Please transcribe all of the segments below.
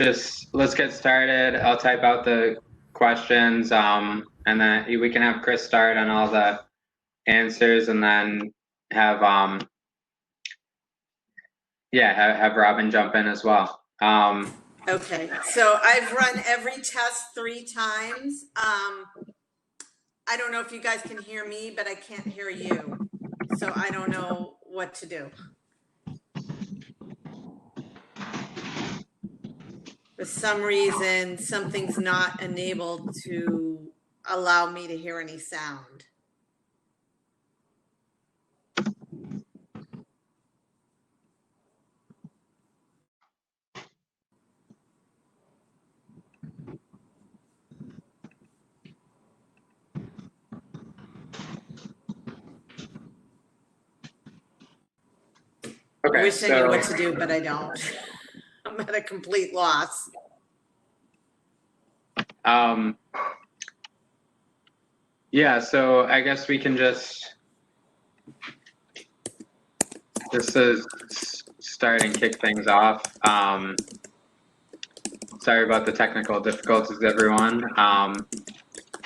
Just let's get started. I'll type out the questions, and then we can have Chris start on all the answers, and then have have Robyn jump in as well. Okay, so I've run every test 3 times. I don't know if you guys can hear me, but I can't hear you. So I don't know what to do. For some reason, something's not enabled to allow me to hear any sound. Okay, I wish I knew what to do, but I don't. I'm at a complete loss. Yeah, so I guess we can just start and kick things off. Sorry about the technical difficulties, everyone.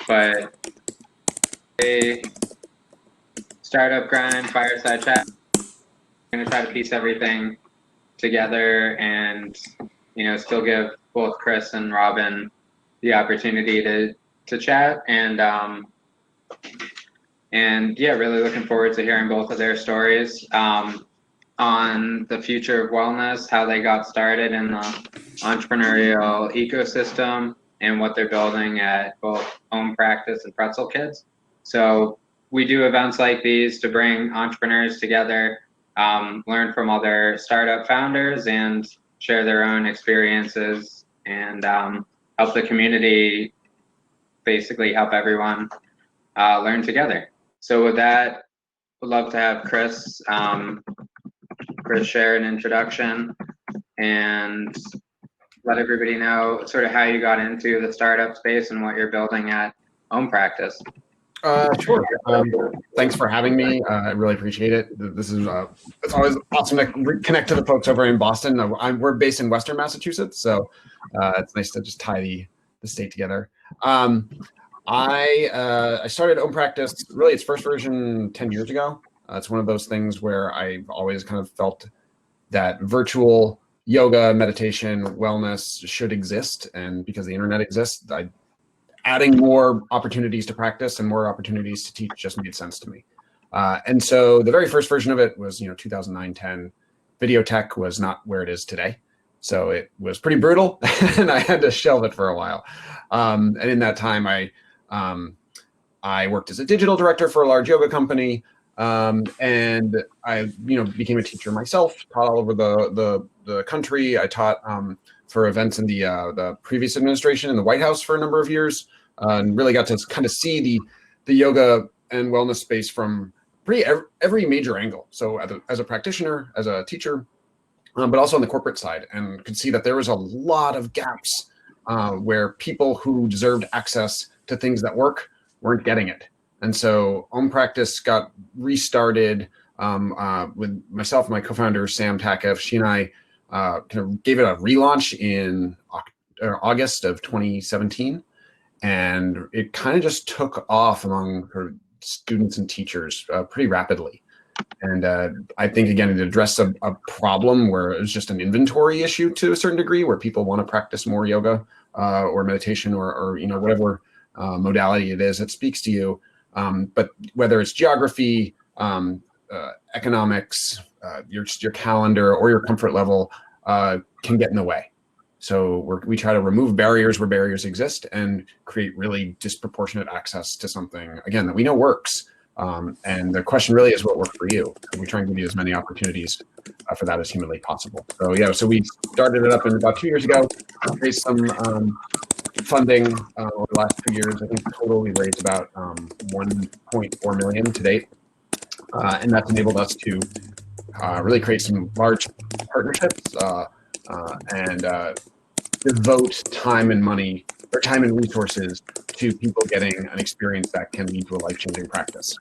But a startup grind, fireside chat. I'm gonna try to piece everything together and still give both Chris and Robyn the opportunity to chat and yeah, really looking forward to hearing both of their stories on the future of wellness, how they got started in the entrepreneurial ecosystem, and what they're building at both Ompractice and Pretzel Kids. So we do events like these to bring entrepreneurs together, learn from other startup founders, and share their own experiences, and help the community, basically help everyone learn together. So with that, would love to have Chris share an introduction and let everybody know sort of how you got into the startup space and what you're building at Ompractice. Sure. Thanks for having me. I really appreciate it. This is it's always awesome to connect to the folks over in Boston. We're based in Western Massachusetts, so it's nice to just tie the state together. I started Ompractice, really its first version 10 years ago. It's one of those things where I've always kind of felt that virtual yoga, meditation, wellness should exist, and because the internet exists, adding more opportunities to practice and more opportunities to teach just made sense to me. And so the very first version of it was 2009-10. Video tech was not where it is today. So it was pretty brutal and I had to shelve it for a while. And in that time, I worked as a digital director for a large yoga company. And I became a teacher myself, taught all over the country. I taught for events in the previous administration in the White House for a number of years, and really got to kind of see the yoga and wellness space from every major angle. So as a practitioner, as a teacher, but also on the corporate side, and could see that there was a lot of gaps where people who deserved access to things that work weren't getting it. And so Ompractice got restarted with myself and my co-founder, Sam Takev. She and I kind of gave it a relaunch in August of 2017. And it kind of just took off among her students and teachers pretty rapidly. And I think, again, it addressed a problem where it was just an inventory issue to a certain degree, where people want to practice more yoga or meditation or whatever modality it is that speaks to you. But whether it's geography, economics, your calendar, or your comfort level can get in the way. So we try to remove barriers where barriers exist and create really disproportionate access to something, again, that we know works. And the question really is what worked for you. And we try and give you as many opportunities for that as humanly possible. So yeah, so we started it up in about 2 years ago, raised some funding over the last 2 years. I think total we raised about 1.4 million to date. And that's enabled us to really create some large partnerships and devote time and money, or time and resources, to people getting an experience that can lead to a life-changing practice.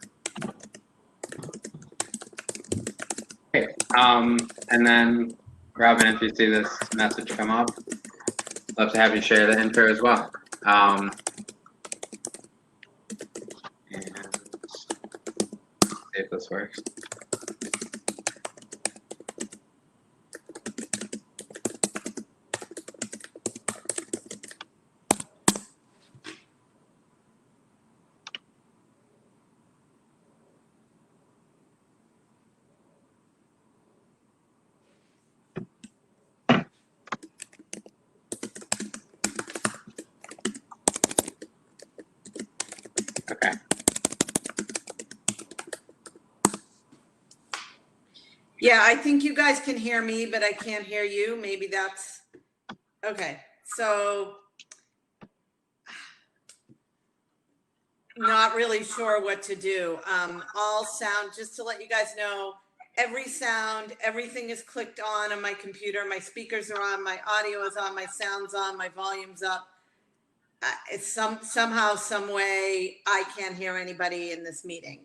Okay. And then, Robyn, if you see this message come up. love to have you share the intro as well. And see if this works. Okay. Yeah, I think you guys can hear me, but I can't hear you. Maybe that's okay. So not really sure what to do. All sound, just to let you guys know, every sound, everything is clicked on my computer. My speakers are on, my audio is on, my sound's on, my volume's up. It's somehow, some way, I can't hear anybody in this meeting.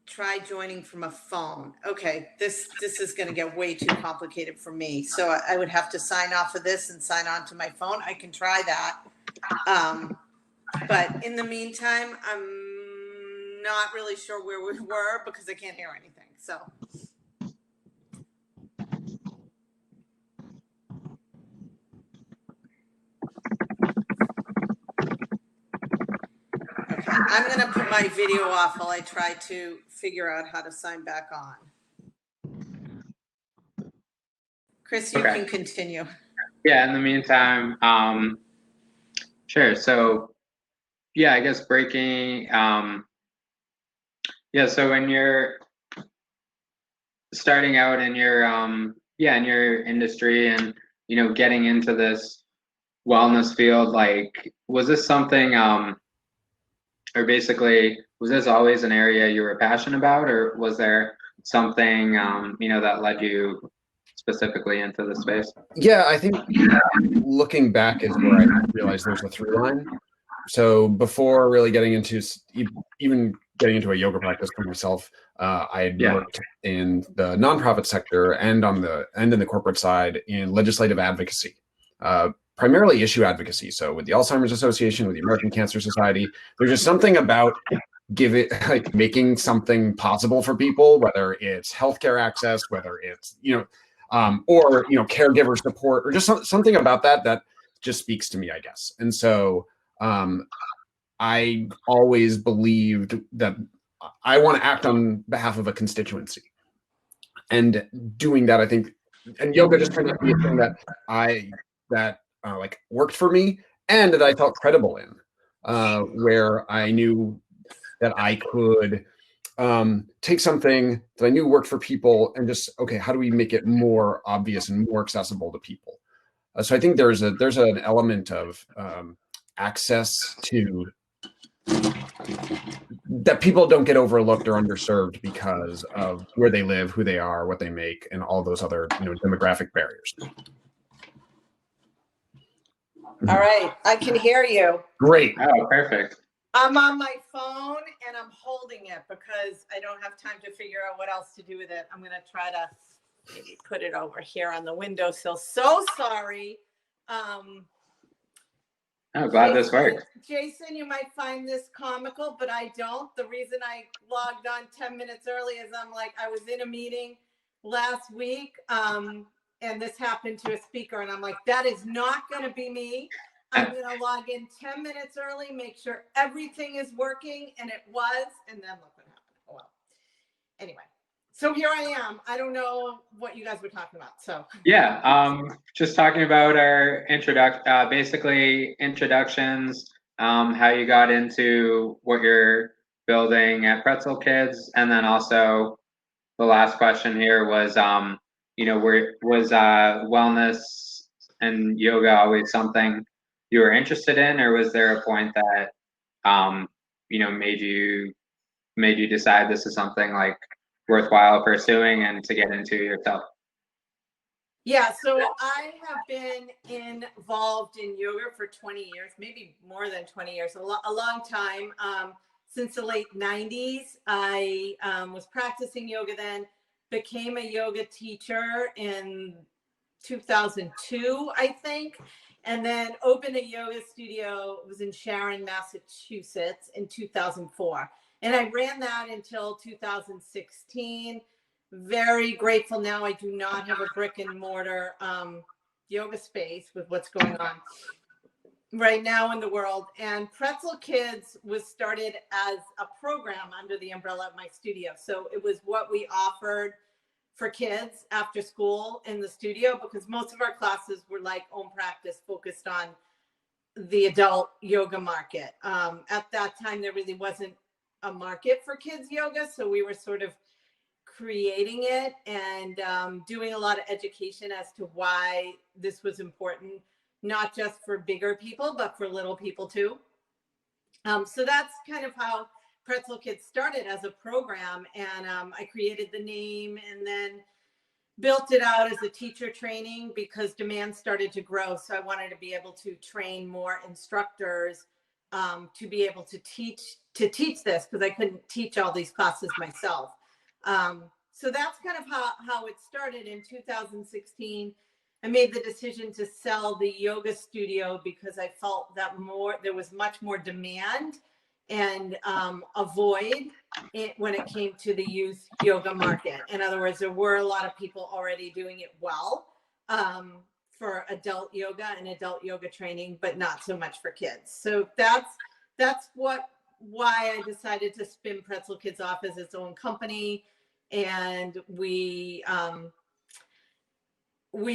Try joining from a phone. Okay, this is going to get way too complicated for me. So I would have to sign off of this and sign on to my phone. I can try that. But in the meantime, I'm not really sure where we were because I can't hear anything. So. Okay, I'm going to put my video off while I try to figure out how to sign back on. Chris, you can continue. Yeah, in the meantime, sure. So, yeah, I guess breaking, yeah, so when you're starting out in your, in your industry and, you know, getting into this wellness field, like, was this something, or basically, was this always an area you were passionate about, or was there something, you know, that led you specifically into the space? Yeah, I think looking back is where I realized there's a through line. So before really getting into even getting into a yoga practice for myself, I had worked in the nonprofit sector and in the corporate side in legislative advocacy, primarily issue advocacy. So with the Alzheimer's Association, with the American Cancer Society, there's just something about making something possible for people, whether it's healthcare access, whether it's or caregiver support, or just something about that just speaks to me, I guess. And so I always believed that I want to act on behalf of a constituency, and doing that, I think, and yoga just turned out to be a thing that worked for me and that I felt credible in, where I knew that I could take something that I knew worked for people and just, okay, how do we make it more obvious and more accessible to people? So I think there's an element of access to that people don't get overlooked or underserved because of where they live, who they are, what they make, and all those other demographic barriers. All right, I can hear you. Great. Oh, perfect. I'm on my phone and I'm holding it because I don't have time to figure out what else to do with it. I'm going to try to maybe put it over here on the windowsill. So sorry. I'm glad this worked. Jason, you might find this comical, but I don't. The reason I logged on 10 minutes early is I was in a meeting last week, and this happened to a speaker, and I'm like, that is not going to be me. I'm going to log in 10 minutes early, make sure everything is working, and it was, and then look what happened. Oh, well. Anyway, so here I am. I don't know what you guys were talking about. So yeah, just talking about our basically introductions, how you got into what you're building at Pretzel Kids, and then also the last question here was, was wellness and yoga always something you were interested in, or was there a point that made you decide this is something like worthwhile pursuing and to get into yourself? Yeah, so I have been involved in yoga for 20 years, maybe more than 20 years, a long time. Since the late 90s, I was practicing yoga then, became a yoga teacher in 2002, I think, and then opened a yoga studio. It was in Sharon, Massachusetts in 2004. And I ran that until 2016. Very grateful now I do not have a brick and mortar yoga space with what's going on right now in the world. And Pretzel Kids was started as a program under the umbrella of my studio. So it was what we offered for kids after school in the studio, because most of our classes were like Ompractice, focused on the adult yoga market. At that time, there really wasn't a market for kids yoga. So we were sort of creating it and doing a lot of education as to why this was important, not just for bigger people, but for little people too. So that's kind of how Pretzel Kids started as a program. And I created the name and then built it out as a teacher training because demand started to grow. So I wanted to be able to train more instructors to be able to teach this, because I couldn't teach all these classes myself. So that's kind of how it started. In 2016. I made the decision to sell the yoga studio because I felt that there was much more demand and a void when it came to the youth yoga market. In other words, there were a lot of people already doing it well for adult yoga and adult yoga training, but not so much for kids. So that's why I decided to spin Pretzel Kids off as its own company. And we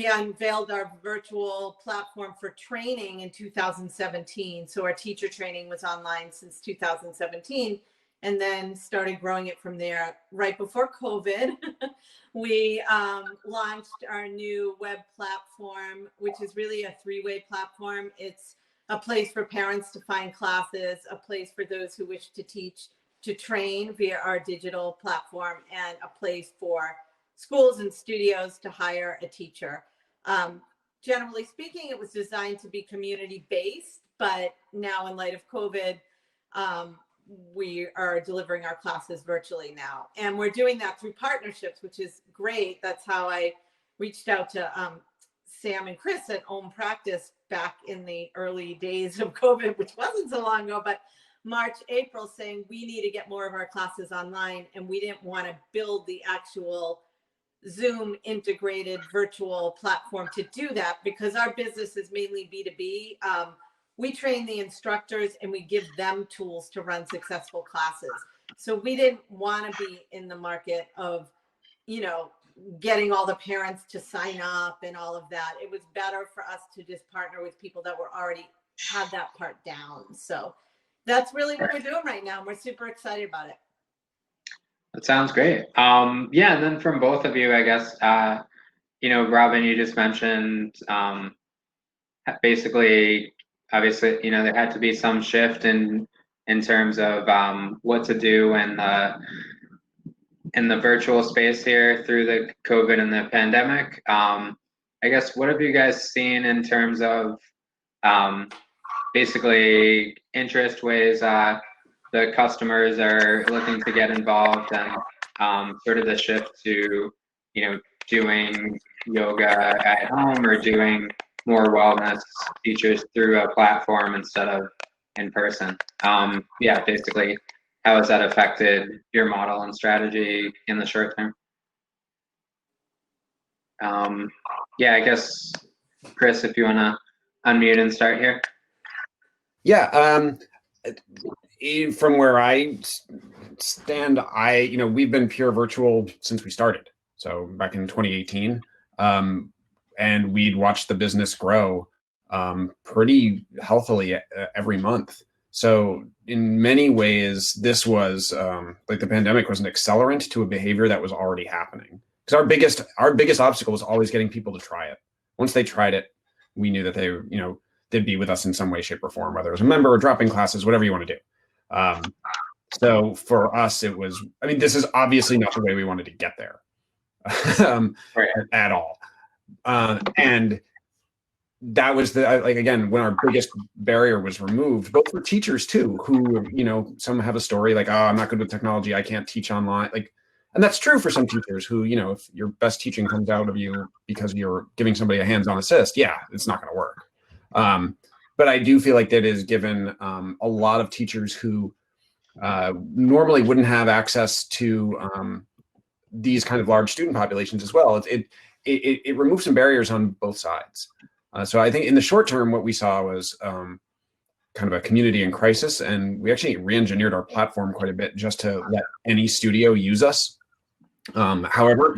unveiled our virtual platform for training in 2017. So our teacher training was online since 2017, and then started growing it from there. Right before COVID, we launched our new web platform, which is really a three-way platform. It's a place for parents to find classes, a place for those who wish to teach to train via our digital platform, and a place for schools and studios to hire a teacher. Generally speaking, it was designed to be community-based, but now in light of COVID, we are delivering our classes virtually now. And we're doing that through partnerships, which is great. That's how I reached out to Sam and Chris at Ompractice back in the early days of COVID, which wasn't so long ago, but March, April, saying we need to get more of our classes online. And we didn't want to build the actual Zoom integrated virtual platform to do that, because our business is mainly B2B. We train the instructors and we give them tools to run successful classes. So we didn't want to be in the market of, getting all the parents to sign up and all of that. It was better for us to just partner with people that were already had that part down. So that's really what we're doing right now. We're super excited about it. That sounds great. Yeah, and then from both of you, I guess, Robyn, you just mentioned basically, obviously, there had to be some shift in terms of what to do in the virtual space here through the COVID and the pandemic. I guess, what have you guys seen in terms of basically interest, ways the customers are looking to get involved, and sort of the shift to, doing yoga at home or doing more wellness features through a platform instead of in person? Yeah, basically, how has that affected your model and strategy in the short term? Yeah, I guess, Chris, if you want to unmute and start here. Yeah. From where I stand, we've been pure virtual since we started. So back in 2018, and we'd watched the business grow pretty healthily every month. So in many ways, this was like the pandemic was an accelerant to a behavior that was already happening. Because our biggest obstacle was always getting people to try it. Once they tried it, we knew that they'd be with us in some way, shape, or form, whether it was a member or dropping classes, whatever you want to do. So for us, it was, this is obviously not the way we wanted to get there at all. And that was again, when our biggest barrier was removed, both for teachers too, who, some have a story like, oh, I'm not good with technology, I can't teach online. Like, And that's true for some teachers who, if your best teaching comes out of you because you're giving somebody a hands-on assist, yeah, it's not going to work. But I do feel like that is given a lot of teachers who normally wouldn't have access to these kind of large student populations as well. It removes some barriers on both sides. So I think in the short term, what we saw was kind of a community in crisis, and we actually re-engineered our platform quite a bit just to let any studio use us. However,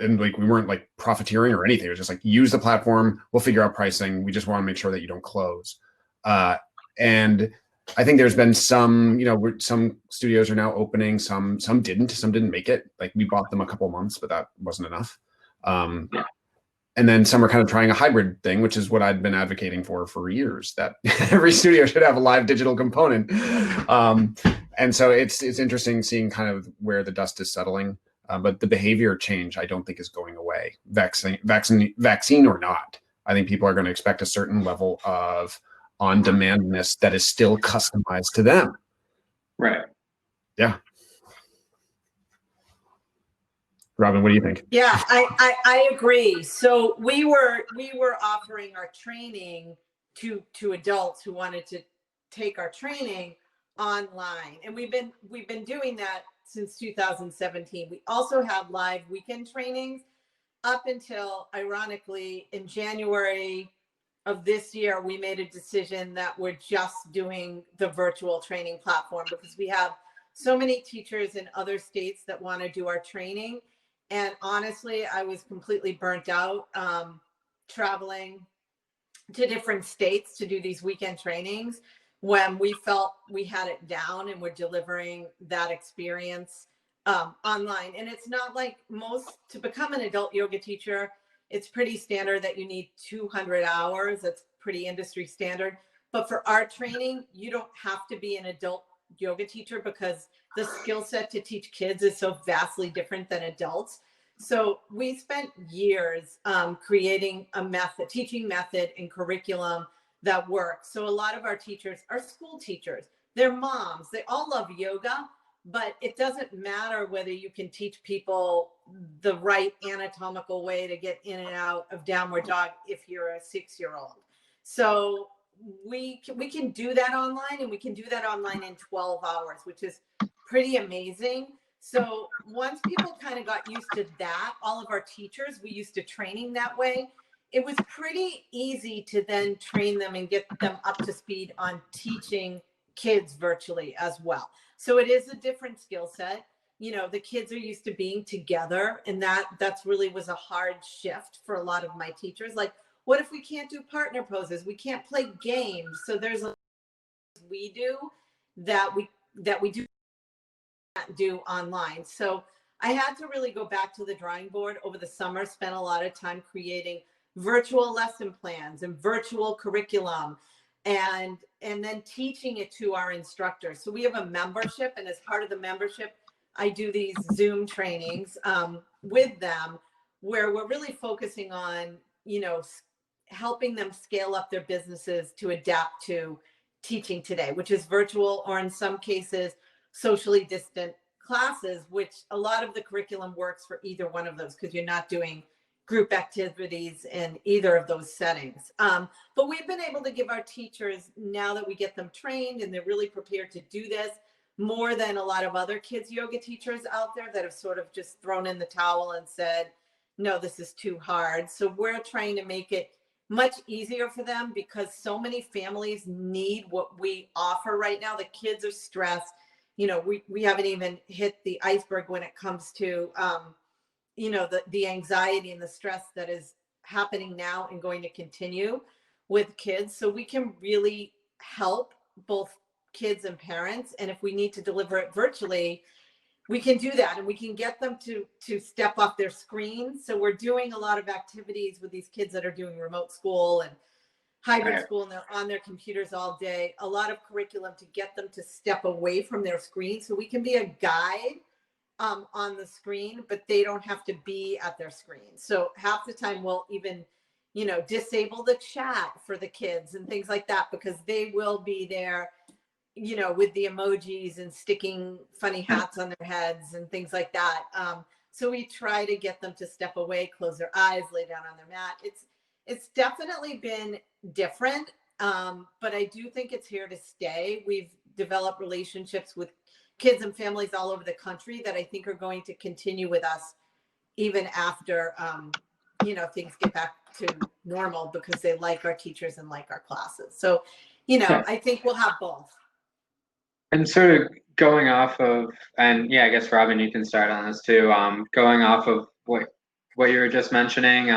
and like we weren't like profiteering or anything. It was just like, use the platform, we'll figure out pricing. We just want to make sure that you don't close. And I think there's been some, some studios are now opening, some didn't make it. Like we bought them a couple of months, but that wasn't enough. And then some are kind of trying a hybrid thing, which is what I'd been advocating for years, that every studio should have a live digital component. And so it's interesting seeing kind of where the dust is settling. But the behavior change, I don't think, is going away. Vaccine or not, I think people are going to expect a certain level of on-demandness that is still customized to them. Right. Yeah. Robyn, what do you think? Yeah, I agree. So we were offering our training to adults who wanted to take our training online, and we've been doing that since 2017. We also have live weekend trainings up until, ironically, in January of this year, we made a decision that we're just doing the virtual training platform because we have so many teachers in other states that want to do our training. And honestly, I was completely burnt out traveling to different states to do these weekend trainings when we felt we had it down and we're delivering that experience online. And it's not like to become an adult yoga teacher, it's pretty standard that you need 200 hours. That's pretty industry standard. But for our training, you don't have to be an adult yoga teacher because the skill set to teach kids is so vastly different than adults. So we spent years creating a teaching method and curriculum that works. So a lot of our teachers are school teachers. They're moms. They all love yoga, but it doesn't matter whether you can teach people the right anatomical way to get in and out of downward dog if you're a 6-year-old. So we can do that online, and we can do that online in 12 hours, which is pretty amazing. So once people kind of got used to that, all of our teachers, we used to training that way. It was pretty easy to then train them and get them up to speed on teaching kids virtually as well. So it is a different skill set. The kids are used to being together, and that's really was a hard shift for a lot of my teachers. Like, what if we can't do partner poses? We can't play games. So there's a we do that we do online. So I had to really go back to the drawing board over the summer, spent a lot of time creating virtual lesson plans and virtual curriculum and then teaching it to our instructors. So we have a membership, and as part of the membership, I do these Zoom trainings with them where we're really focusing on, helping them scale up their businesses to adapt to teaching today, which is virtual or in some cases socially distant classes, which a lot of the curriculum works for either one of those because you're not doing group activities in either of those settings. But we've been able to give our teachers, now that we get them trained and they're really prepared to do this, more than a lot of other kids yoga teachers out there that have sort of just thrown in the towel and said, no, this is too hard. So we're trying to make it much easier for them because so many families need what we offer right now. The kids are stressed. We haven't even hit the iceberg when it comes to, the anxiety and the stress that is happening now and going to continue with kids. So we can really help both kids and parents. And if we need to deliver it virtually, we can do that, and we can get them to step off their screens. So we're doing a lot of activities with these kids that are doing remote school and hybrid school, and they're on their computers all day. A lot of curriculum to get them to step away from their screen so we can be a guide on the screen, but they don't have to be at their screen. So half the time we'll even, disable the chat for the kids and things like that because they will be there with the emojis and sticking funny hats on their heads and things like that. So we try to get them to step away, close their eyes, lay down on their mat. It's definitely been different, but I do think it's here to stay. We've developed relationships with kids and families all over the country that I think are going to continue with us even after, things get back to normal, because they like our teachers and like our classes. So, I think we'll have both. And sort of going off of, and yeah, I guess Robyn, you can start on this too. Going off of what you were just mentioning,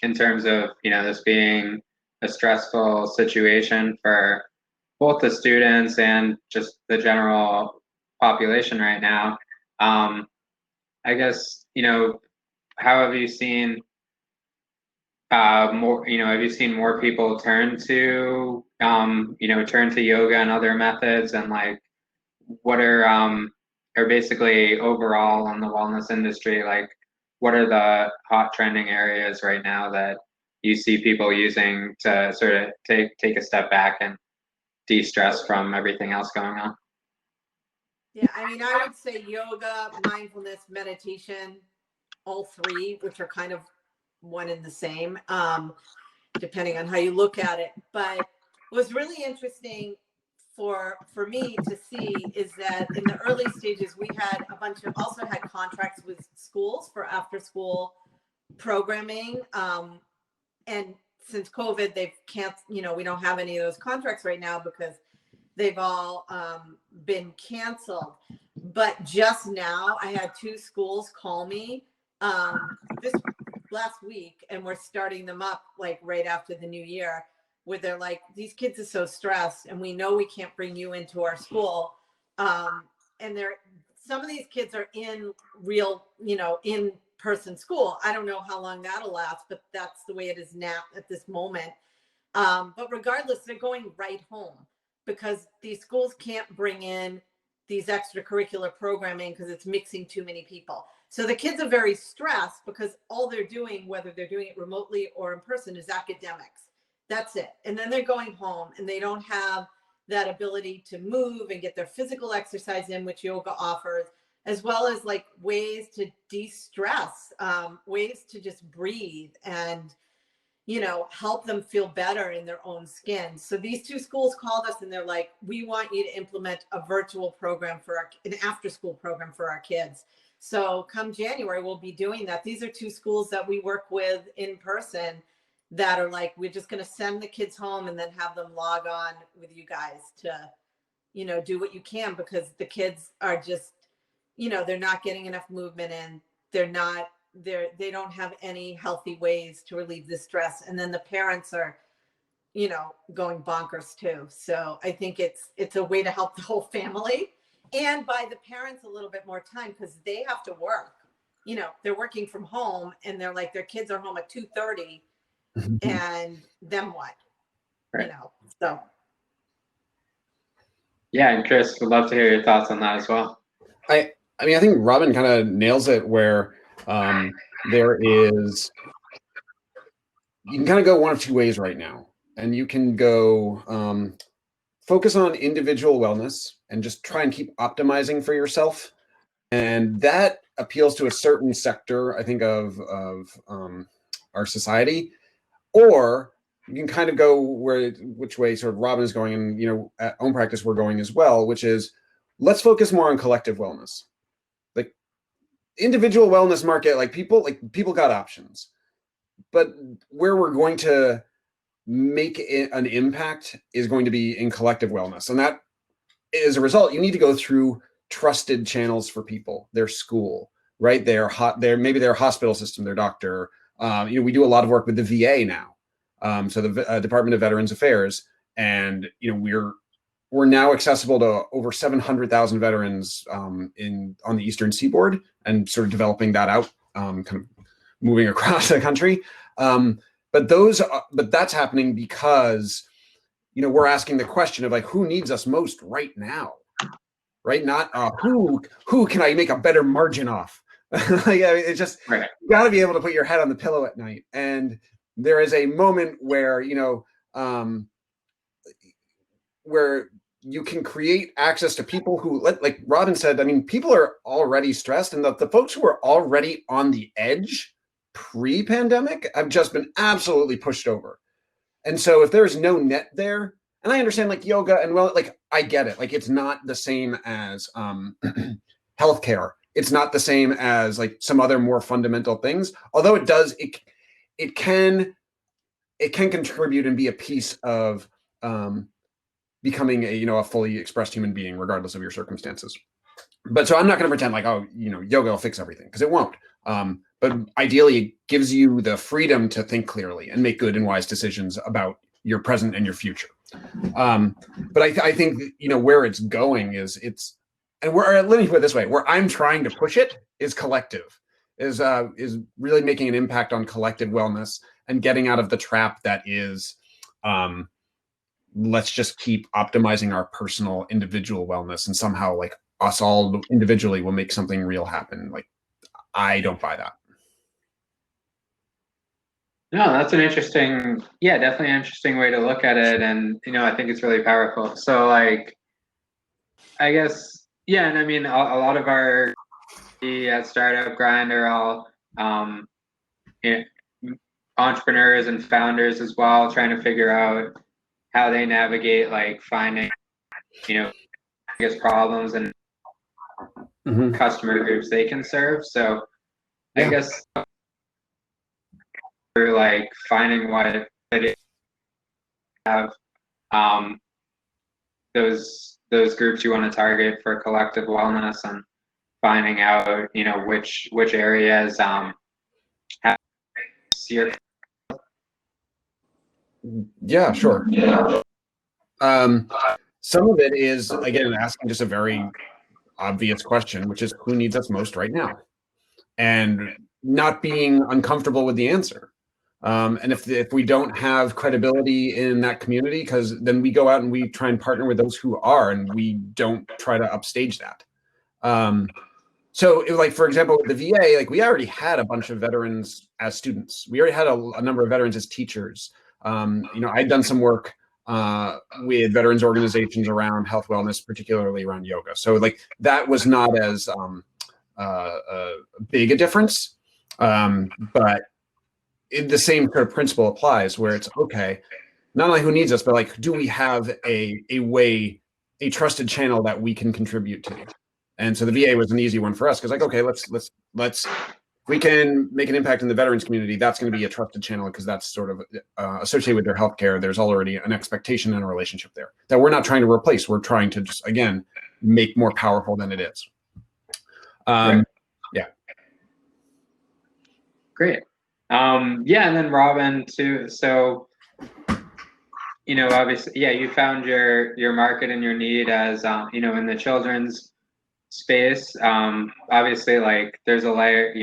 in terms of this being a stressful situation for both the students and just the general population right now. I guess how have you seen more? Have you seen more people turn to turn to yoga and other methods, and like what are basically overall on the wellness industry, like what are the hot trending areas right now that you see people using to sort of take a step back and de-stress from everything else going on? Yeah, I mean, I would say yoga, mindfulness, meditation, all three, which are kind of one and the same, depending on how you look at it. But what was really interesting for me to see is that in the early stages, we had also had contracts with schools for after school programming. And since COVID, they've canceled, we don't have any of those contracts right now because they've all been canceled. But just now I had 2 schools call me this last week, and we're starting them up like right after the new year, where they're like, these kids are so stressed and we know we can't bring you into our school. And some of these kids are in real, in-person school. I don't know how long that'll last, but that's the way it is now at this moment. But regardless, they're going right home because these schools can't bring in these extracurricular programming because it's mixing too many people. So the kids are very stressed because all they're doing, whether they're doing it remotely or in person, is academics. That's it. And then they're going home and they don't have that ability to move and get their physical exercise in, which yoga offers, as well as like ways to de-stress, ways to just breathe and, help them feel better in their own skin. So these 2 schools called us and they're like, we want you to implement a virtual program an after school program for our kids. So come January, we'll be doing that. These are 2 schools that we work with in person that are like, we're just going to send the kids home and then have them log on with you guys to, do what you can, because the kids are just, they're not getting enough movement in. They don't have any healthy ways to relieve the stress. And then the parents are, going bonkers too. So I think it's a way to help the whole family and buy the parents a little bit more time because they have to work. They're working from home and they're like, their kids are home at 2:30 and then what? Right. So. Yeah, and Chris, would love to hear your thoughts on that as well. I mean, I think Robyn kind of nails it where there is, you can kind of go one of 2 ways right now. And you can go focus on individual wellness and just try and keep optimizing for yourself. And that appeals to a certain sector, I think, of our society. Or you can kind of go which way sort of Robyn is going, and at Ompractice we're going as well, which is let's focus more on collective wellness. Like individual wellness market, people got options, but where we're going to make an impact is going to be in collective wellness. And that, as a result, you need to go through trusted channels for people, their school, right? Maybe their hospital system, their doctor. We do a lot of work with the VA now. So the Department of Veterans Affairs, and we're now accessible to over 700,000 veterans on the Eastern Seaboard, and sort of developing that out, kind of moving across the country. But that's happening because we're asking the question of like, who needs us most right now, right? Not who can I make a better margin off? It's just right. You got to be able to put your head on the pillow at night, and there is a moment where where you can create access to people who, like Robyn said, I mean, people are already stressed, and the folks who are already on the edge pre-pandemic have just been absolutely pushed over. And so if there's no net there, and I understand like yoga and well, like I get it, like it's not the same as healthcare. It's not the same as like some other more fundamental things, although it can contribute and be a piece of becoming a fully expressed human being, regardless of your circumstances. But so I'm not going to pretend like, oh, yoga will fix everything, because it won't. But ideally, it gives you the freedom to think clearly and make good and wise decisions about your present and your future. But I think where it's going is let me put it this way: where I'm trying to push it is collective, is really making an impact on collective wellness and getting out of the trap that is, let's just keep optimizing our personal individual wellness, and somehow like us all individually will make something real happen. Like, I don't buy that. No, that's definitely an interesting way to look at it. And, I think it's really powerful. So like, I guess, yeah. And I mean, a lot of our at Startup Grind are all, entrepreneurs and founders as well, trying to figure out how they navigate like finding, I guess, problems and customer groups they can serve. So I guess we're like finding what it is have those groups you want to target for collective wellness, and finding out which areas have your. Yeah, sure. Some of it is, again, asking just a very obvious question, which is who needs us most right now, and not being uncomfortable with the answer. And if we don't have credibility in that community, because then we go out and we try and partner with those who are, and we don't try to upstage that. So like, for example, with the VA, like we already had a bunch of veterans as students. We already had a number of veterans as teachers. I'd done some work with veterans organizations around health wellness, particularly around yoga. So like that was not as big a difference, but the same sort of principle applies, where it's okay, not only who needs us, but like, do we have a trusted channel that we can contribute to? And so the VA was an easy one for us, because like, okay, let's we can make an impact in the veterans community. That's going to be a trusted channel, because that's sort of associated with their healthcare. There's already an expectation and a relationship there that we're not trying to replace. We're trying to just, again, make more powerful than it is. Right. Yeah. Great. And then Robyn too. So, obviously, yeah, you found your market and your need as, in the children's space. Obviously, like there's a layer,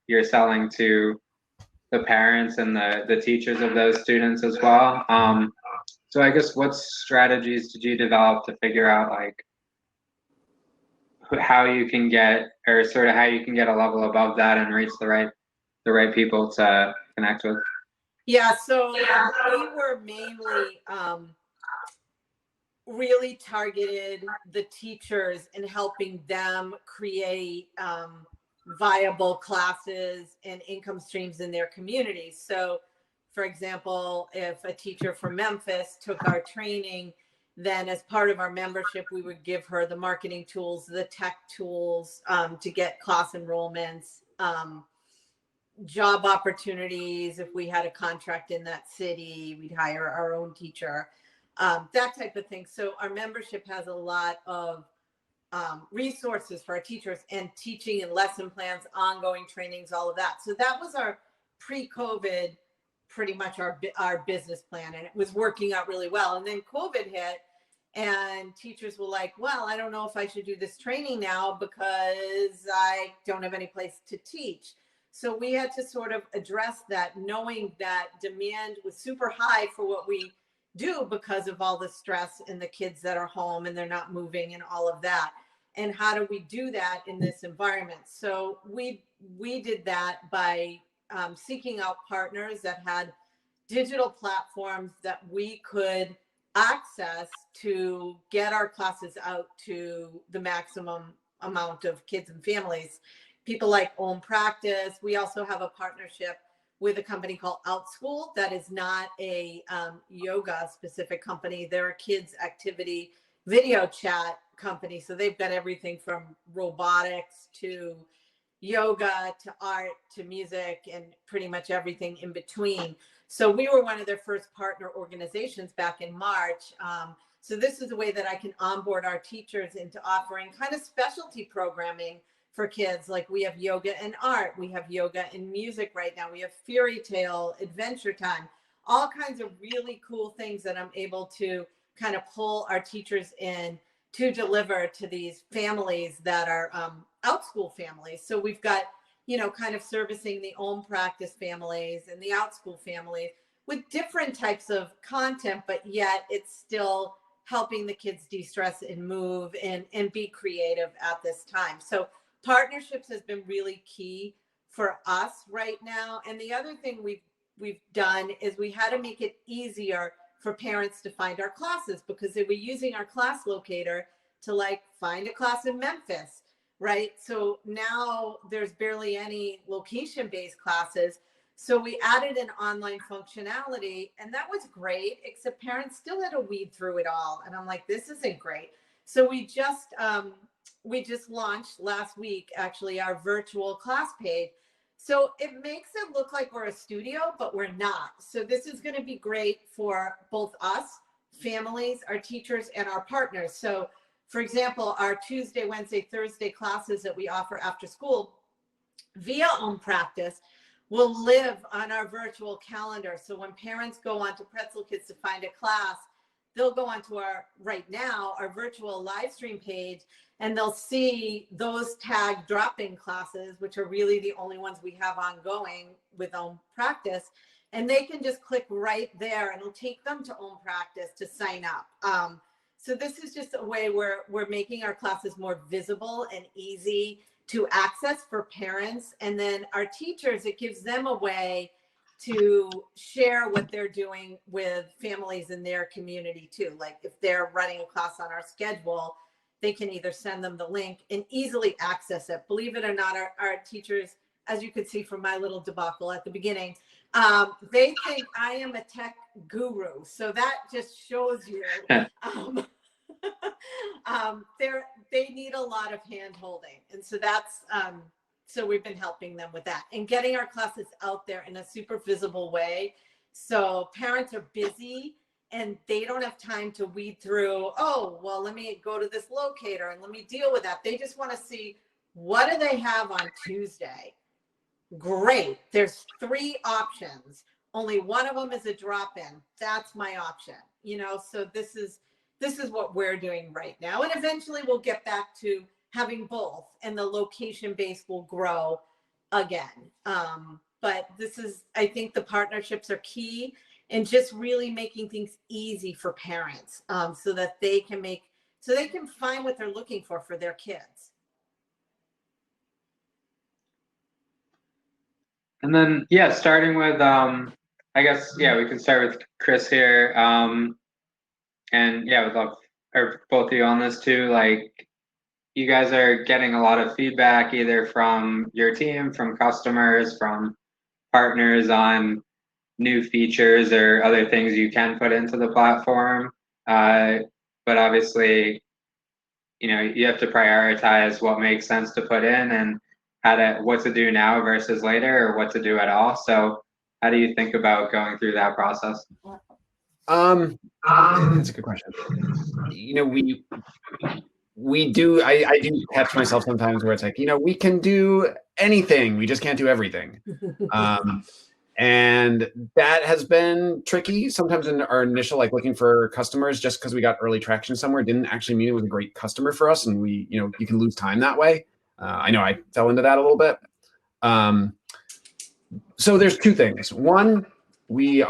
you're selling to the parents and the teachers of those students as well. So I guess what strategies did you develop to figure out like how you can get, or sort of how you can get a level above that and reach the right people to connect with? Yeah, so we were mainly really targeted the teachers and helping them create viable classes and income streams in their communities. So, for example, if a teacher from Memphis took our training, then as part of our membership, we would give her the marketing tools, the tech tools to get class enrollments, job opportunities. If we had a contract in that city, we'd hire our own teacher, that type of thing. So our membership has a lot of resources for our teachers, and teaching and lesson plans, ongoing trainings, all of that. So that was our pre-COVID, pretty much our business plan, and it was working out really well. And then COVID hit, and teachers were like, well, I don't know if I should do this training now because I don't have any place to teach. So we had to sort of address that, knowing that demand was super high for what we do because of all the stress and the kids that are home and they're not moving and all of that. And how do we do that in this environment? So we did that by seeking out partners that had digital platforms that we could access to get our classes out to the maximum amount of kids and families. People like Ompractice. We also have a partnership with a company called OutSchool that is not a yoga specific company. They're a kids activity video chat company. So they've got everything from robotics to yoga to art to music and pretty much everything in between. So we were one of their first partner organizations back in March. So this is a way that I can onboard our teachers into offering kind of specialty programming for kids. Like we have yoga and art, we have yoga and music right now, we have fairy tale, adventure time, all kinds of really cool things that I'm able to kind of pull our teachers in to deliver to these families that are OutSchool families. So we've got, you know, kind of servicing the Ompractice families and the OutSchool families with different types of content, but yet it's still helping the kids de-stress and move and be creative at this time. So partnerships has been really key for us right now. And the other thing we've done is we had to make it easier for parents to find our classes, because they were using our class locator to like find a class in Memphis, right? So now there's barely any location-based classes. So we added an online functionality, and that was great, except parents still had to weed through it all. And I'm like, this isn't great. So we just launched last week, actually, our virtual class page. So it makes it look like we're a studio, but we're not. So this is going to be great for both us, families, our teachers, and our partners. So for example, our Tuesday, Wednesday, Thursday classes that we offer after school via Ompractice will live on our virtual calendar. So when parents go on to Pretzel Kids to find a class, they'll go onto our, right now, our virtual live stream page, and they'll see those tagged drop-in classes, which are really the only ones we have ongoing with Ompractice. And they can just click right there and it'll take them to Ompractice to sign up. So this is just a way where we're making our classes more visible and easy to access for parents. And then our teachers, it gives them a way to share what they're doing with families in their community too. Like if they're running a class on our schedule, they can either send them the link and easily access it. Believe it or not, our teachers, as you could see from my little debacle at the beginning, they think I am a tech guru. So that just shows you they need a lot of hand holding. And so that's, so we've been helping them with that and getting our classes out there in a super visible way. So parents are busy and they don't have time to weed through, oh, well, let me go to this locator and let me deal with that. They just want to see, what do they have on Tuesday? Great. There's 3 options. Only one of them is a drop-in. That's my option. You know, so this is what we're doing right now. And eventually we'll get back to having both, and the location base will grow again. But this is, I think the partnerships are key, and just really making things easy for parents, so that they can find what they're looking for their kids. And then, yeah, starting with, I guess, yeah, we can start with Chris here. And yeah, we'd love, or both of you on this too. Like, you guys are getting a lot of feedback either from your team, from customers, from partners on new features or other things you can put into the platform. But obviously, you know, you have to prioritize what makes sense to put in and what to do now versus later, or what to do at all. So how do you think about going through that process? That's a good question. You know, we do, I do catch myself sometimes where it's like, you know, we can do anything, we just can't do everything. And that has been tricky. Sometimes in our initial, like looking for customers, just because we got early traction somewhere didn't actually mean it was a great customer for us. And we, you know, you can lose time that way. I know I fell into that a little bit. So there's 2 things. One, we've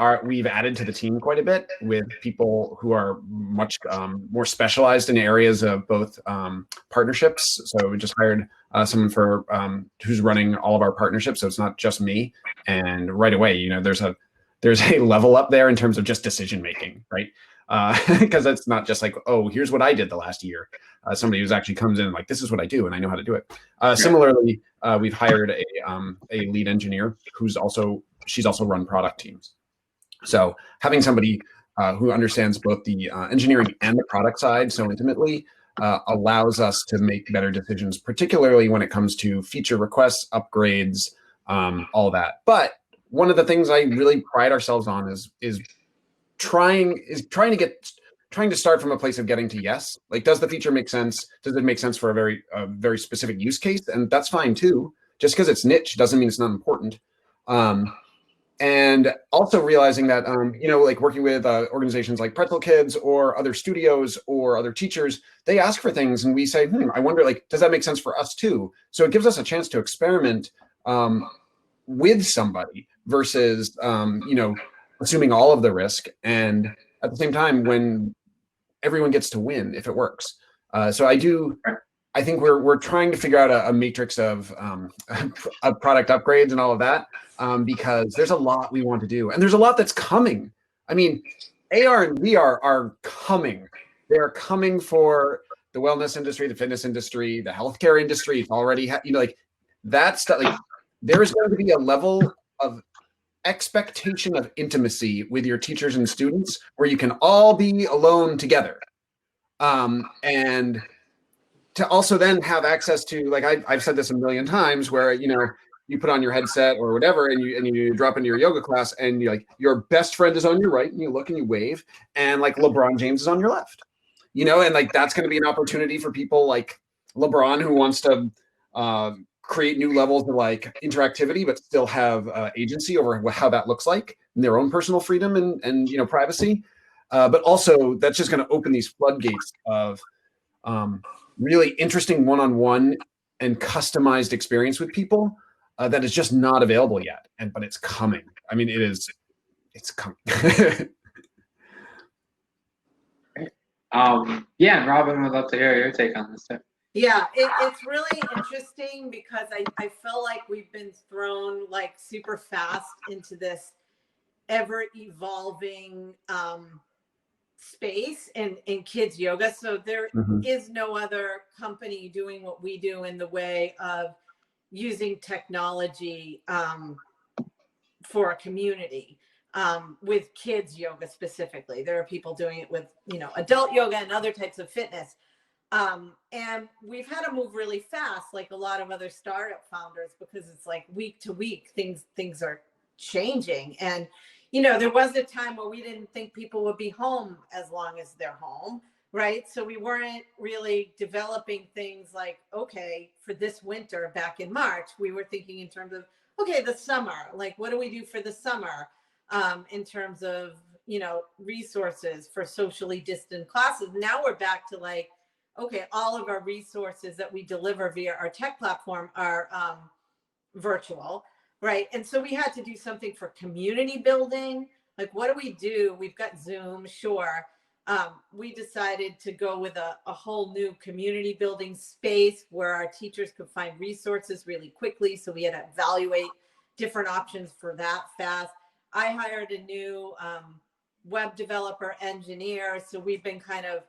added to the team quite a bit with people who are much more specialized in areas of both partnerships. So we just hired someone for who's running all of our partnerships. So it's not just me. And right away, you know, there's a level up there in terms of just decision making, right? because it's not just like, oh, here's what I did the last year. Somebody who's actually comes in and like, this is what I do and I know how to do it. Similarly, we've hired a lead engineer she's also run product teams. So having somebody who understands both the engineering and the product side so intimately allows us to make better decisions, particularly when it comes to feature requests, upgrades, all that. But one of the things I really pride ourselves on is trying to start from a place of getting to yes. Like, does the feature make sense? Does it make sense for a very specific use case? And that's fine too. Just because it's niche doesn't mean it's not important. And also realizing that, like working with organizations like Pretzel Kids or other studios or other teachers, they ask for things and we say, I wonder, like, does that make sense for us too? So it gives us a chance to experiment with somebody versus, assuming all of the risk. And at the same time, when everyone gets to win if it works. So I think we're trying to figure out a matrix of product upgrades and all of that, because there's a lot we want to do, and there's a lot that's coming. I mean, AR and VR are coming. They are coming for the wellness industry, the fitness industry, the healthcare industry. It's already, like that stuff. Like, there is going to be a level of expectation of intimacy with your teachers and students where you can all be alone together, and to also then have access to, like, I've said this a million times, where you put on your headset or whatever and you drop into your yoga class and you like your best friend is on your right and you look and you wave, and like LeBron James is on your left, and like that's going to be an opportunity for people like LeBron who wants to create new levels of like interactivity but still have agency over how that looks like in their own personal freedom and privacy, but also that's just going to open these floodgates of really interesting one-on-one and customized experience with people that is just not available yet. But it's coming. I mean, it's coming. Yeah, Robyn, would love to hear your take on this too. Yeah, it's really interesting because I feel like we've been thrown like super fast into this ever evolving space in kids yoga. So there is no other company doing what we do in the way of using technology for a community with kids yoga specifically. There are people doing it with adult yoga and other types of fitness, and we've had to move really fast like a lot of other startup founders, because it's like week to week things are changing. And there was a time where we didn't think people would be home as long as they're home, right? So we weren't really developing things like, okay, for this winter back in March, we were thinking in terms of, okay, the summer, like what do we do for the summer in terms of, resources for socially distant classes. Now we're back to like, okay, all of our resources that we deliver via our tech platform are virtual. Right. And so we had to do something for community building. Like, what do we do? We've got Zoom, sure. We decided to go with a whole new community building space where our teachers could find resources really quickly. So we had to evaluate different options for that fast. I hired a new web developer engineer. So we've been kind of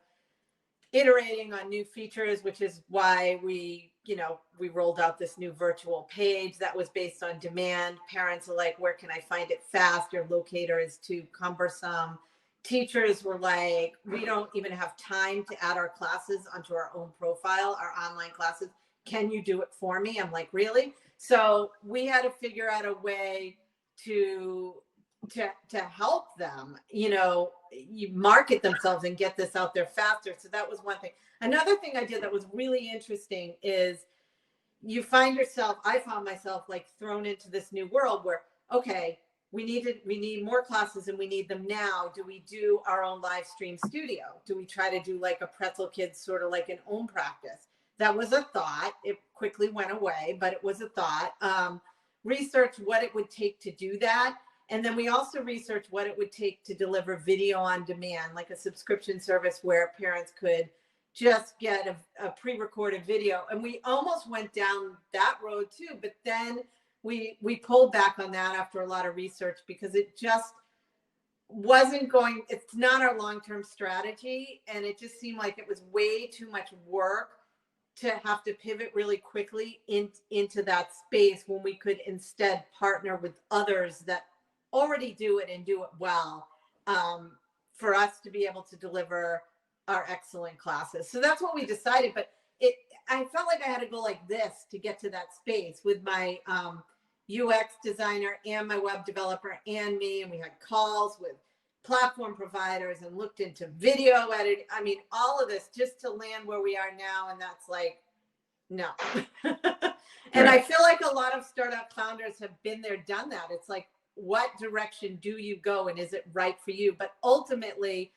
iterating on new features, which is why we rolled out this new virtual page that was based on demand. Parents are like, where can I find it fast? Your locator is too cumbersome. Teachers were like, we don't even have time to add our classes onto our own profile, our online classes. Can you do it for me? I'm like, really? So we had to figure out a way to help them, you market themselves and get this out there faster. So that was one thing. Another thing I did that was really interesting is I found myself like thrown into this new world where, okay, we need more classes and we need them now. Do we do our own live stream studio? Do we try to do like a Pretzel Kids, sort of like an Ompractice? That was a thought. It quickly went away, but it was a thought. Research what it would take to do that. And then we also researched what it would take to deliver video on demand, like a subscription service where parents could just get a pre-recorded video. And we almost went down that road too, but then we pulled back on that after a lot of research, because it's not our long-term strategy. And it just seemed like it was way too much work to have to pivot really quickly into that space when we could instead partner with others that already do it and do it well, for us to be able to deliver our excellent classes. So that's what we decided. But I felt like I had to go like this to get to that space with my UX designer and my web developer and me. And we had calls with platform providers and looked into video editing. I mean, all of this just to land where we are now. And that's like, no. And I feel like a lot of startup founders have been there, done that. It's like, what direction do you go and is it right for you? But ultimately,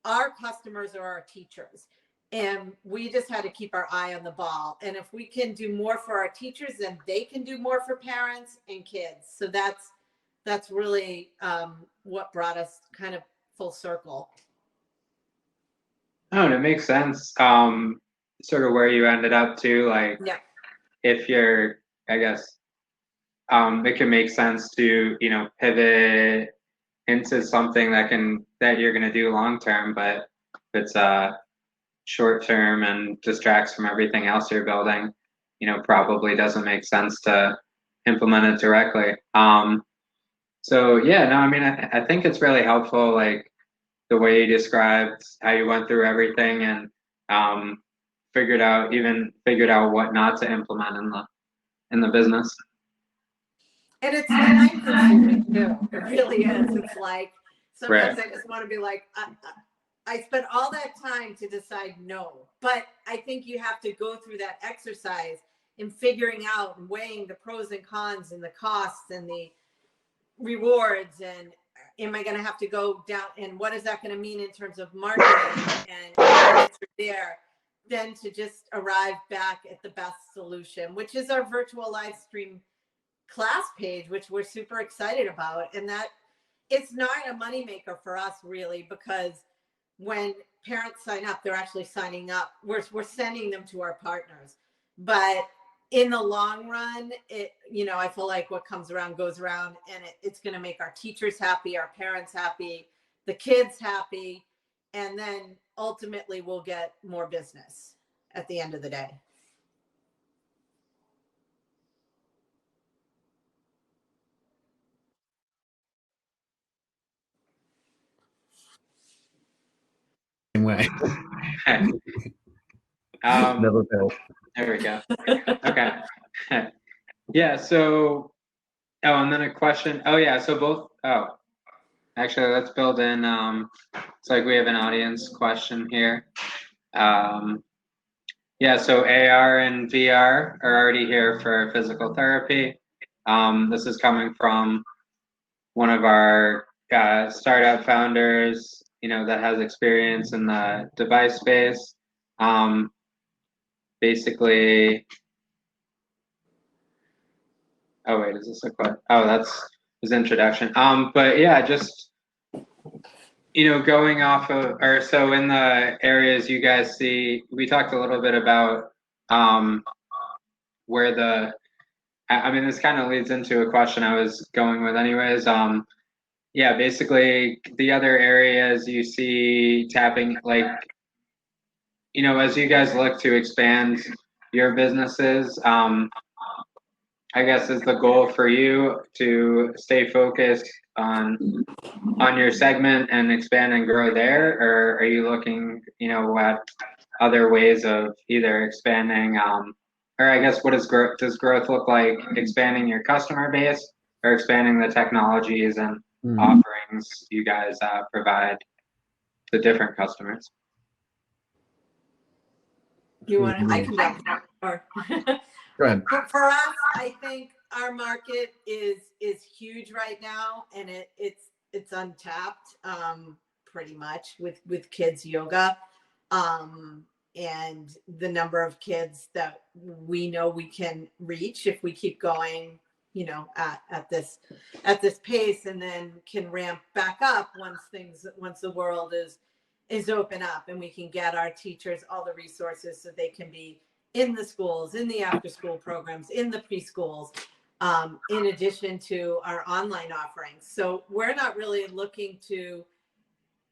our customers are our teachers. And we just had to keep our eye on the ball. And if we can do more for our teachers, then they can do more for parents and kids. So that's really what brought us kind of full circle. Oh, and it makes sense. Sort of where you ended up too, like if you're, I guess, it can make sense to, pivot into something that you're going to do long term, but if it's short term and distracts from everything else you're building, probably doesn't make sense to implement it directly. So yeah, no, I mean, I think it's really helpful, like the way you described how you went through everything and figured out what not to implement in the business. And it's time consuming too. It really is. It's like sometimes I just want to be like, I spent all that time to decide no. But I think you have to go through that exercise in figuring out and weighing the pros and cons and the costs and the rewards, and am I going to have to go down, and what is that going to mean in terms of marketing and there, then to just arrive back at the best solution, which is our virtual live stream class page, which we're super excited about. And that it's not a moneymaker for us really, because when parents sign up, they're actually signing up. We're sending them to our partners. But in the long run, I feel like what comes around goes around, and it's going to make our teachers happy, our parents happy, the kids happy, and then ultimately we'll get more business at the end of the day. Way. Never failed. There we go. Okay. Yeah. So, and then a question. Oh, yeah. So both. Oh, actually, let's build in. It's like we have an audience question here. Yeah. So AR and VR are already here for physical therapy. This is coming from one of our startup founders, that has experience in the device space. Basically, oh wait, is this a question? Oh, that's his introduction. But yeah, just going off of, or so in the areas you guys see, we talked a little bit about where I mean, this kind of leads into a question I was going with anyways. Yeah, basically the other areas you see tapping, like, as you guys look to expand your businesses, I guess is the goal for you to stay focused on your segment and expand and grow there, or are you looking, at other ways of either expanding, or I guess what does growth look like? Expanding your customer base or expanding the technologies and offerings you guys provide to different customers? You want to? I can jump. Or Go ahead. For us, I think our market is huge right now, and it's untapped, pretty much with kids yoga, and the number of kids that we know we can reach if we keep going, at this pace, and then can ramp back up once the world is open up and we can get our teachers all the resources so they can be in the schools, in the after school programs, in the preschools. in addition to our online offerings. So we're not really looking to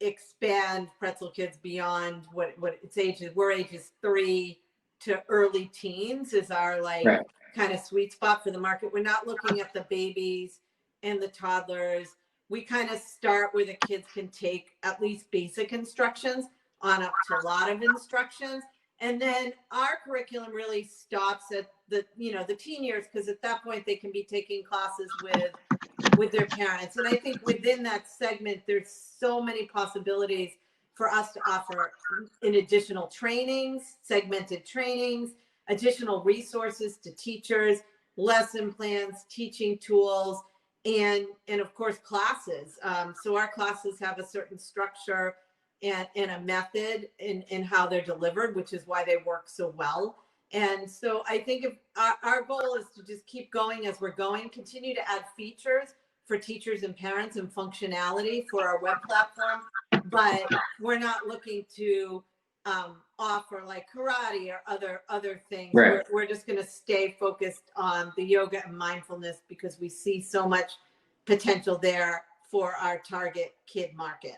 expand Pretzel Kids beyond what its ages. We're ages 3 to early teens is our Right. kind of sweet spot for the market. We're not looking at the babies and the toddlers. We kind of start where the kids can take at least basic instructions on up to a lot of instructions. And then our curriculum really stops at the teen years, because at that point they can be taking classes with their parents. And I think within that segment, there's so many possibilities for us to offer in additional trainings, segmented trainings, additional resources to teachers, lesson plans, teaching tools, and of course classes. So our classes have a certain structure and a method in how they're delivered, which is why they work so well. And so I think if our goal is to just keep going as we're going, continue to add features for teachers and parents and functionality for our web platform, but we're not looking to offer like karate or other things. Right. We're just going to stay focused on the yoga and mindfulness because we see so much potential there for our target kid market.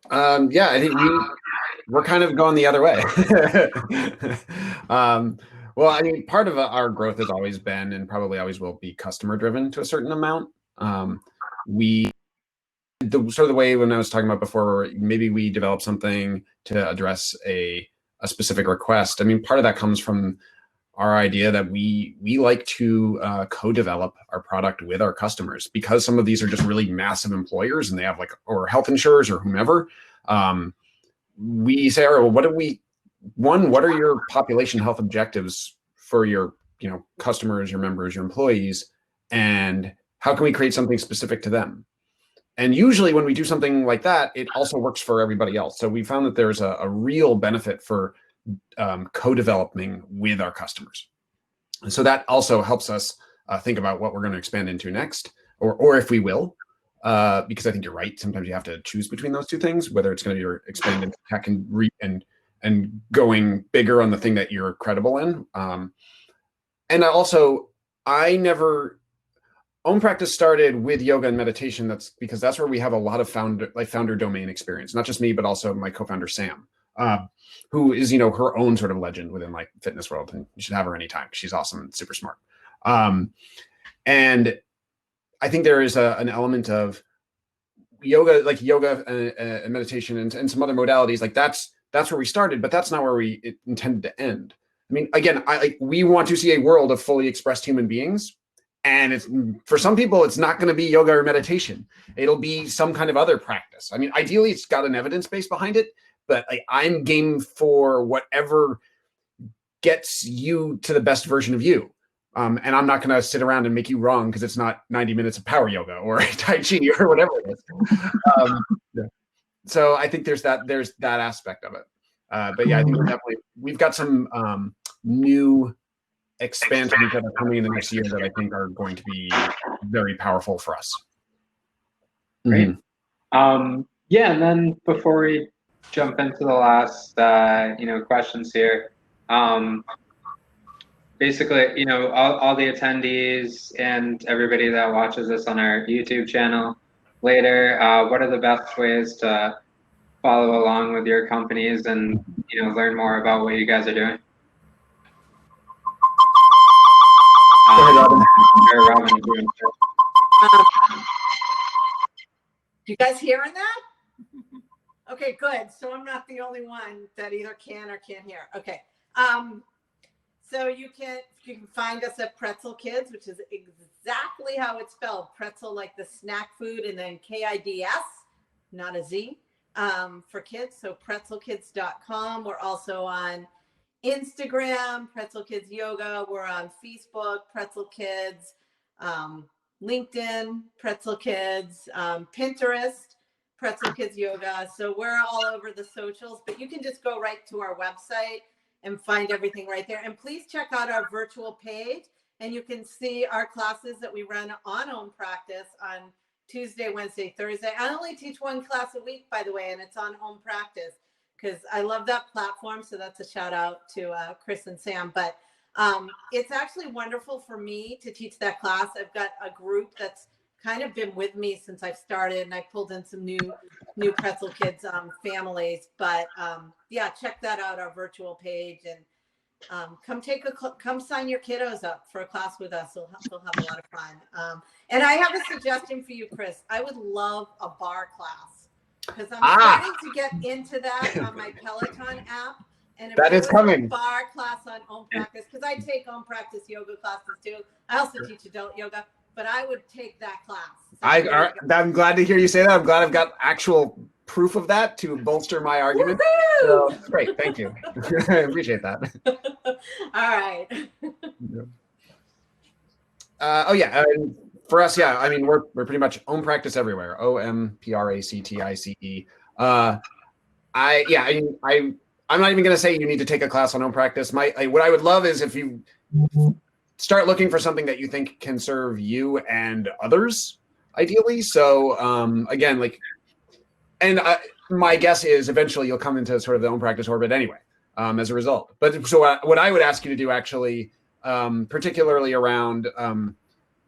Yeah, I think we're kind of going the other way. Well, I mean, part of our growth has always been, and probably always will be, customer driven to a certain amount. The way when I was talking about before, maybe we develop something to address a specific request. I mean, part of that comes from our idea that we like to co-develop our product with our customers, because some of these are just really massive employers and they have or health insurers or whomever. We say, all right, well, what are your population health objectives for your customers, your members, your employees, and how can we create something specific to them? And usually when we do something like that, it also works for everybody else. So we found that there's a real benefit for co-developing with our customers. And so that also helps us think about what we're going to expand into next, or if we will, because I think you're right. Sometimes you have to choose between those two things, whether it's going to be expanded tech and going bigger on the thing that you're credible in. And Ompractice started with yoga and meditation. That's because that's where we have a lot of founder domain experience, not just me, but also my co-founder, Sam, who is, her own sort of legend within fitness world. And you should have her anytime. She's awesome and super smart. And I think there is an element of yoga, and meditation and some other modalities. That's where we started, but that's not where we intended to end. I mean, again, we want to see a world of fully expressed human beings. And for some people, it's not going to be yoga or meditation. It'll be some kind of other practice. I mean, ideally, it's got an evidence base behind it, but I'm game for whatever gets you to the best version of you. And I'm not going to sit around and make you wrong because it's not 90 minutes of power yoga or Tai Chi or whatever it is. Yeah. So I think there's that aspect of it. But yeah, I think we've got some new expansions that are coming in the next year that I think are going to be very powerful for us. Great. Yeah, and then before we jump into the last questions here, basically, all the attendees and everybody that watches us on our YouTube channel later, what are the best ways to follow along with your companies and learn more about what you guys are doing? Go ahead, Robyn. You guys hearing that? Okay, good. So I'm not the only one that either can or can't hear. Okay. So you can find us at Pretzel Kids, which is exactly how it's spelled. Pretzel, like the snack food, and then KIDS, not a Z, for kids. So pretzelkids.com. We're also on Instagram, Pretzel Kids Yoga. We're on Facebook, Pretzel Kids, LinkedIn, Pretzel Kids, Pinterest, Pretzel Kids Yoga. So we're all over the socials, but you can just go right to our website and find everything right there. And please check out our virtual page, and you can see our classes that we run on Ompractice on Tuesday, Wednesday, Thursday. I only teach one class a week, by the way, and it's on Ompractice. because I love that platform. So that's a shout out to Chris and Sam. But it's actually wonderful for me to teach that class. I've got a group that's kind of been with me since I've started, and I pulled in some new Pretzel Kids families. But yeah, check that out, our virtual page, and come sign your kiddos up for a class with us. They'll have a lot of fun. And I have a suggestion for you, Chris. I would love a bar class, because I'm starting to get into that on my Peloton app. And if that there is was coming. a bar class on Ompractice, because I take Ompractice yoga classes too. I also teach adult yoga, but I would take that class. So I'm glad to hear you say that. I'm glad I've got actual proof of that to bolster my argument. Woo-hoo! So, great, thank you. I appreciate that. All right. Oh yeah, for us, yeah. I mean, we're pretty much Ompractice everywhere. OMPRACTICE. I'm not even going to say you need to take a class on Ompractice. What I would love is if you start looking for something that you think can serve you and others, ideally. So again, my guess is eventually you'll come into sort of the Ompractice orbit anyway, as a result. But so what I would ask you to do actually, particularly around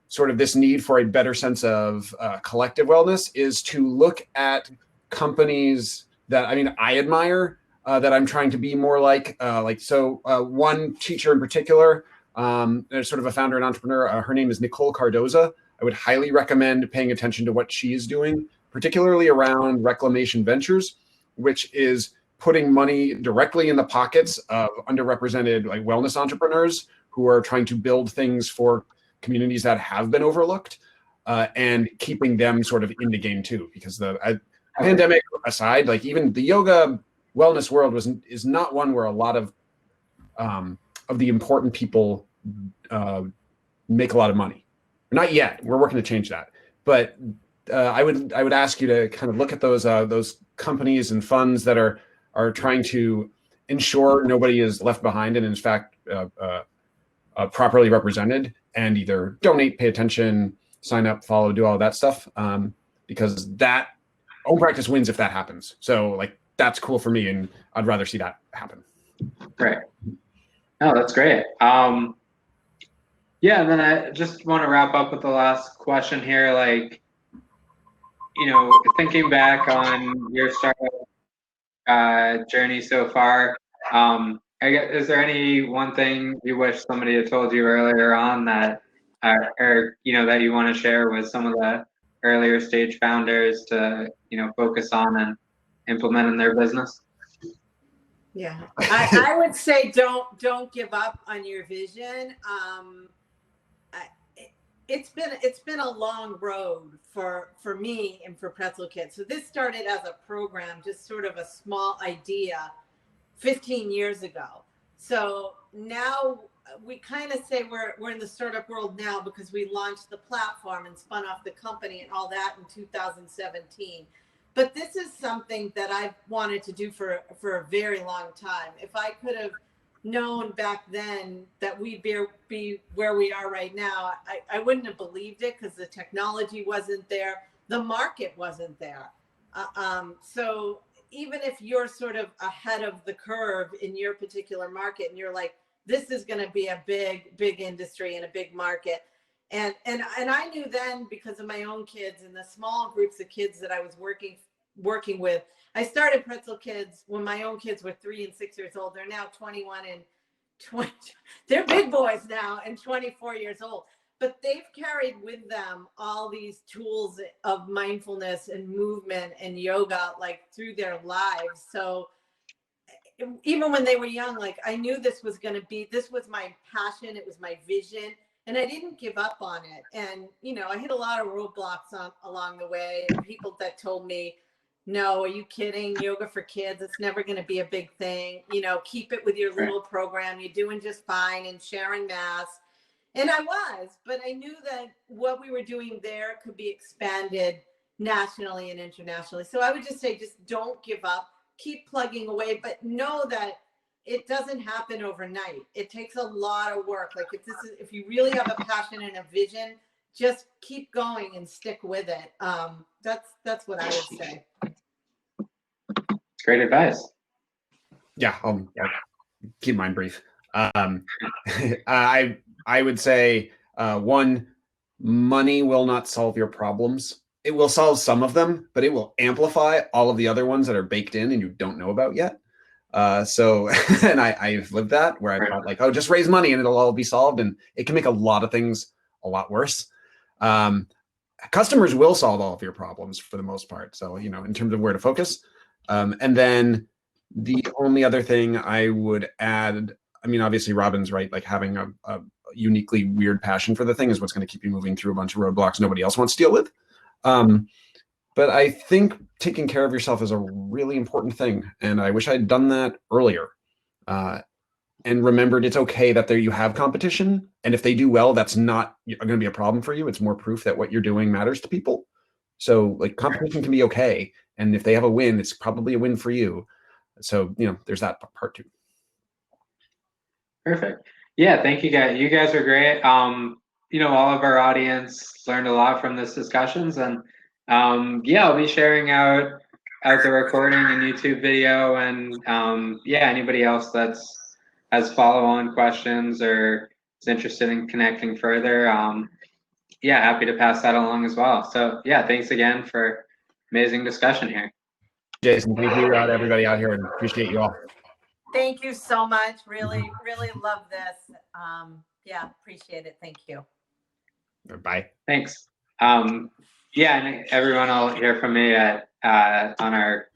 sort of this need for a better sense of collective wellness, is to look at companies that I admire, that I'm trying to be more like. One teacher in particular, sort of a founder and entrepreneur, her name is Nicole Cardoza. I would highly recommend paying attention to what she is doing, particularly around Reclamation Ventures, which is putting money directly in the pockets of underrepresented wellness entrepreneurs who are trying to build things for communities that have been overlooked, and keeping them sort of in the game too. Because the pandemic aside, even the yoga wellness world is not one where a lot of the important people make a lot of money. Not yet. We're working to change that. But I would ask you to kind of look at those companies and funds that are trying to ensure nobody is left behind and in fact properly represented, and either donate, pay attention, sign up, follow, do all that stuff, because that Ompractice wins if that happens. So that's cool for me, and I'd rather see that happen. Great. No, that's great. Yeah, and then I just want to wrap up with the last question here. Thinking back on your startup journey so far, is there any one thing you wish somebody had told you earlier on that, that you want to share with some of the earlier stage founders to, focus on and implement in their business? Yeah, I would say don't give up on your vision. It's been a long road for me and for Pretzel Kids. So this started as a program, just sort of a small idea 15 years ago. So now we kind of say we're in the startup world now because we launched the platform and spun off the company and all that in 2017. But this is something that I've wanted to do for a very long time. If I could have known back then that we'd be where we are right now, I wouldn't have believed it, because the technology wasn't there, the market wasn't there. So even if you're sort of ahead of the curve in your particular market and you're like, this is going to be a big industry and a big market. And I knew then, because of my own kids and the small groups of kids that I was working with. I started Pretzel Kids when my own kids were 3 and 6 years old. They're now 21 and 20. They're big boys now and 24 years old. But they've carried with them all these tools of mindfulness and movement and yoga through their lives. So even when they were young, I knew this was my passion. It was my vision. And I didn't give up on it. And, I hit a lot of roadblocks along the way. And people that told me, no, are you kidding? Yoga for kids, it's never going to be a big thing. Keep it with your little program. You're doing just fine, and sharing masks. And I was, but I knew that what we were doing there could be expanded nationally and internationally. So I would just say, just don't give up, keep plugging away, but know that it doesn't happen overnight. It takes a lot of work. If you really have a passion and a vision, just keep going and stick with it. That's what I would say. Great advice. Yeah, I'll keep mine brief. I would say one, money will not solve your problems. It will solve some of them, but it will amplify all of the other ones that are baked in and you don't know about yet. So, and I've lived that where I thought like, oh, just raise money and it'll all be solved, and it can make a lot of things a lot worse. Customers will solve all of your problems for the most part. So, you know, in terms of where to focus. And then the only other thing I would add, I mean, obviously Robyn's right, like having a uniquely weird passion for the thing is what's going to keep you moving through a bunch of roadblocks nobody else wants to deal with. But I think taking care of yourself is a really important thing. And I wish I'd done that earlier. And remembered it's okay that there you have competition. And if they do well, that's not going to be a problem for you. It's more proof that what you're doing matters to people. So like competition can be okay. And if they have a win, it's probably a win for you. So, you know, there's that part too. Perfect. Yeah, thank you guys. You guys are great. You know, all of our audience learned a lot from this discussions, and yeah, I'll be sharing out the recording and YouTube video, and yeah, anybody else that's has follow-on questions or is interested in connecting further, yeah, happy to pass that along as well. So yeah, thanks again for amazing discussion here. Jason, thank you to everybody out here, and appreciate you all. Thank you so much. Really, really love this. Yeah, appreciate it. Thank you. Bye. Thanks. Yeah, and everyone will hear from me at on our.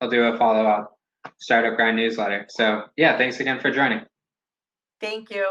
I'll do a follow-up Startup Grind newsletter. So yeah, thanks again for joining. Thank you.